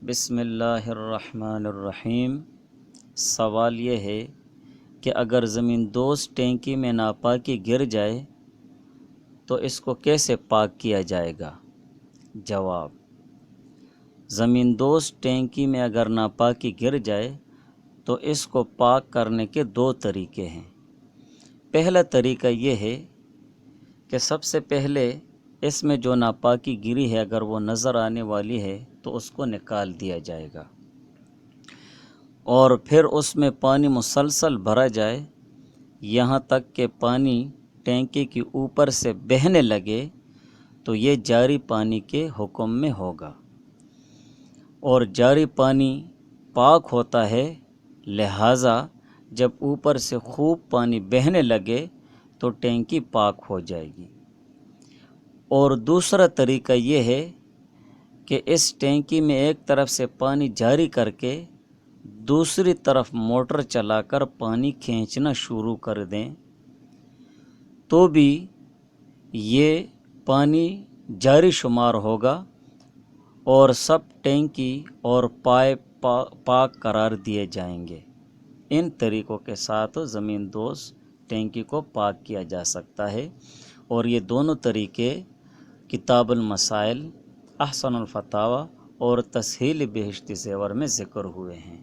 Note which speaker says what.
Speaker 1: بسم اللہ الرحمن الرحیم۔ سوال یہ ہے کہ اگر زمین دوز ٹینکی میں ناپاکی گر جائے تو اس کو کیسے پاک کیا جائے گا؟ جواب: زمین دوز ٹینکی میں اگر ناپاکی گر جائے تو اس کو پاک کرنے کے دو طریقے ہیں۔ پہلا طریقہ یہ ہے کہ سب سے پہلے اس میں جو ناپاکی گری ہے اگر وہ نظر آنے والی ہے تو اس کو نکال دیا جائے گا، اور پھر اس میں پانی مسلسل بھرا جائے یہاں تک کہ پانی ٹینکی کے اوپر سے بہنے لگے تو یہ جاری پانی کے حکم میں ہوگا، اور جاری پانی پاک ہوتا ہے، لہٰذا جب اوپر سے خوب پانی بہنے لگے تو ٹینکی پاک ہو جائے گی۔ اور دوسرا طریقہ یہ ہے کہ اس ٹینکی میں ایک طرف سے پانی جاری کر کے دوسری طرف موٹر چلا کر پانی کھینچنا شروع کر دیں تو بھی یہ پانی جاری شمار ہوگا اور سب ٹینکی اور پائپ پاک قرار دیے جائیں گے۔ ان طریقوں کے ساتھ زمین دوز ٹینکی کو پاک کیا جا سکتا ہے، اور یہ دونوں طریقے کتاب المسائل، احسن الفتاوی اور تسہیل بہشتی زیور میں ذکر ہوئے ہیں۔